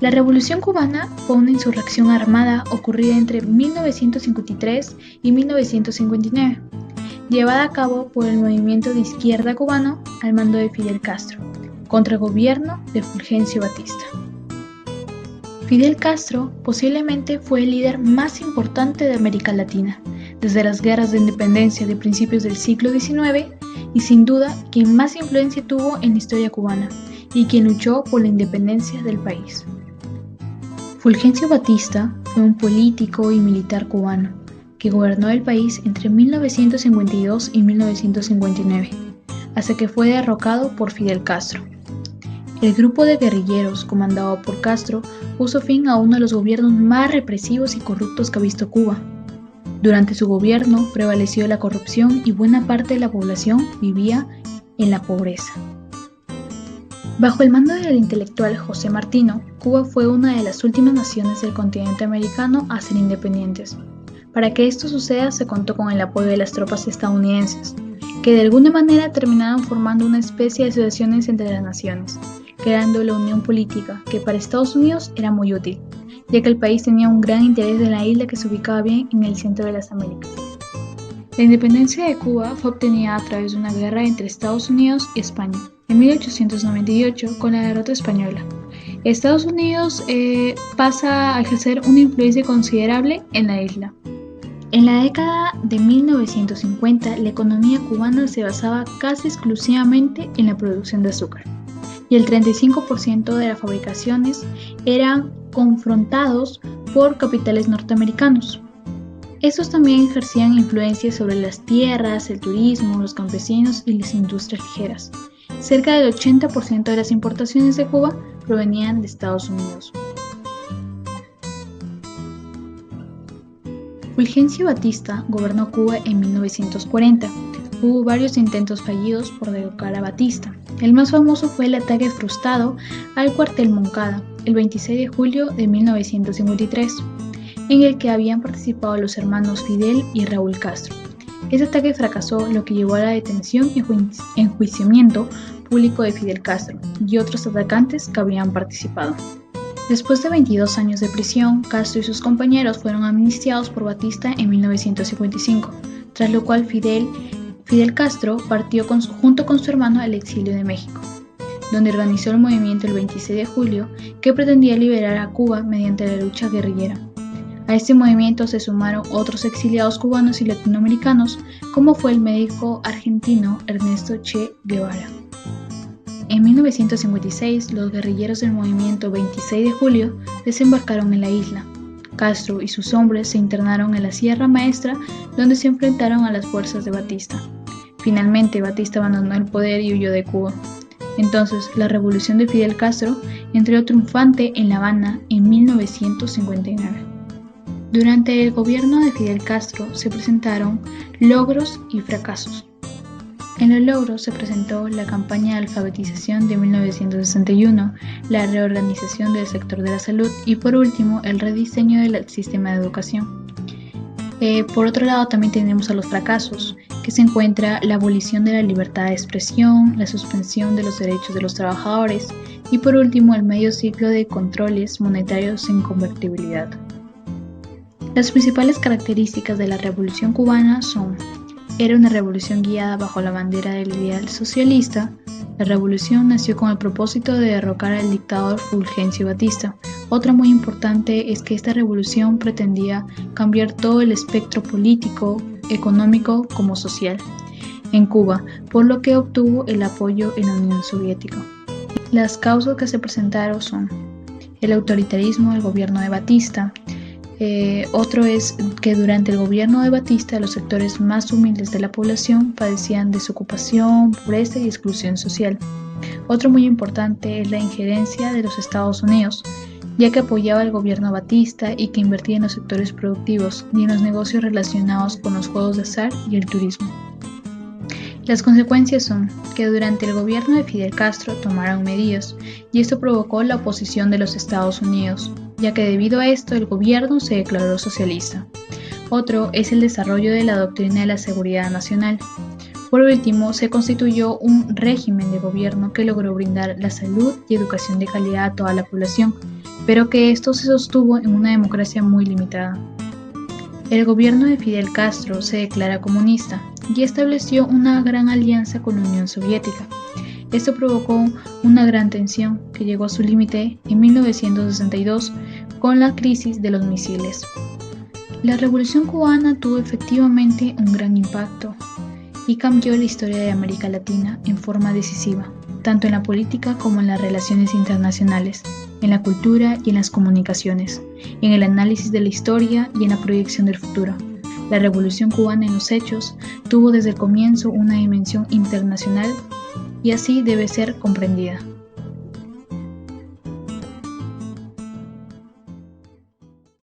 La Revolución cubana fue una insurrección armada ocurrida entre 1953 y 1959, llevada a cabo por el movimiento de izquierda cubano al mando de Fidel Castro, contra el gobierno de Fulgencio Batista. Fidel Castro posiblemente fue el líder más importante de América Latina, desde las guerras de independencia de principios del siglo XIX y sin duda quien más influencia tuvo en la historia cubana y quien luchó por la independencia del país. Fulgencio Batista fue un político y militar cubano que gobernó el país entre 1952 y 1959, hasta que fue derrocado por Fidel Castro. El grupo de guerrilleros comandado por Castro puso fin a uno de los gobiernos más represivos y corruptos que ha visto Cuba. Durante su gobierno prevaleció la corrupción y buena parte de la población vivía en la pobreza. Bajo el mando del intelectual José Martino, Cuba fue una de las últimas naciones del continente americano a ser independientes. Para que esto suceda se contó con el apoyo de las tropas estadounidenses, que de alguna manera terminaron formando una especie de asociaciones entre las naciones, creando la unión política, que para Estados Unidos era muy útil, ya que el país tenía un gran interés en la isla que se ubicaba bien en el centro de las Américas. La independencia de Cuba fue obtenida a través de una guerra entre Estados Unidos y España, en 1898 con la derrota española. Estados Unidos pasa a ejercer una influencia considerable en la isla. En la década de 1950, la economía cubana se basaba casi exclusivamente en la producción de azúcar, y el 35% de las fabricaciones eran confrontados por capitales norteamericanos. Estos también ejercían influencia sobre las tierras, el turismo, los campesinos y las industrias ligeras. Cerca del 80% de las importaciones de Cuba provenían de Estados Unidos. Fulgencio Batista gobernó Cuba en 1940. Hubo varios intentos fallidos por derrocar a Batista. El más famoso fue el ataque frustrado al cuartel Moncada, el 26 de julio de 1953, en el que habían participado los hermanos Fidel y Raúl Castro. Este ataque fracasó, lo que llevó a la detención y enjuiciamiento público de Fidel Castro y otros atacantes que habían participado. Después de 22 años de prisión, Castro y sus compañeros fueron amnistiados por Batista en 1955, tras lo cual Fidel Castro partió junto con su hermano al exilio de México, donde organizó el movimiento el 26 de julio que pretendía liberar a Cuba mediante la lucha guerrillera. A este movimiento se sumaron otros exiliados cubanos y latinoamericanos, como fue el médico argentino Ernesto Che Guevara. En 1956, los guerrilleros del movimiento 26 de julio desembarcaron en la isla. Castro y sus hombres se internaron en la Sierra Maestra, donde se enfrentaron a las fuerzas de Batista. Finalmente, Batista abandonó el poder y huyó de Cuba. Entonces, la revolución de Fidel Castro entró triunfante en La Habana en 1959. Durante el gobierno de Fidel Castro se presentaron logros y fracasos. En los logros se presentó la campaña de alfabetización de 1961, la reorganización del sector de la salud y por último el rediseño del sistema de educación. Por otro lado también tenemos a los fracasos, que se encuentra la abolición de la libertad de expresión, la suspensión de los derechos de los trabajadores y por último el medio ciclo de controles monetarios sin convertibilidad. Las principales características de la Revolución cubana son: era una revolución guiada bajo la bandera del ideal socialista. La revolución nació con el propósito de derrocar al dictador Fulgencio Batista. Otra muy importante es que esta revolución pretendía cambiar todo el espectro político, económico como social en Cuba, por lo que obtuvo el apoyo en la Unión Soviética. Las causas que se presentaron son el autoritarismo del gobierno de Batista. Otro es que durante el gobierno de Batista los sectores más humildes de la población padecían desocupación, pobreza y exclusión social. Otro muy importante es la injerencia de los Estados Unidos, ya que apoyaba al gobierno Batista y que invertía en los sectores productivos y en los negocios relacionados con los juegos de azar y el turismo. Las consecuencias son que durante el gobierno de Fidel Castro tomaron medidas y esto provocó la oposición de los Estados Unidos, ya que debido a esto el gobierno se declaró socialista. Otro es el desarrollo de la doctrina de la seguridad nacional. Por último, se constituyó un régimen de gobierno que logró brindar la salud y educación de calidad a toda la población, pero que esto se sostuvo en una democracia muy limitada. El gobierno de Fidel Castro se declara comunista y estableció una gran alianza con la Unión Soviética. Esto provocó una gran tensión que llegó a su límite en 1962 con la crisis de los misiles. La Revolución cubana tuvo efectivamente un gran impacto y cambió la historia de América Latina en forma decisiva, tanto en la política como en las relaciones internacionales, en la cultura y en las comunicaciones, en el análisis de la historia y en la proyección del futuro. La Revolución cubana en los hechos tuvo desde el comienzo una dimensión internacional y así debe ser comprendida.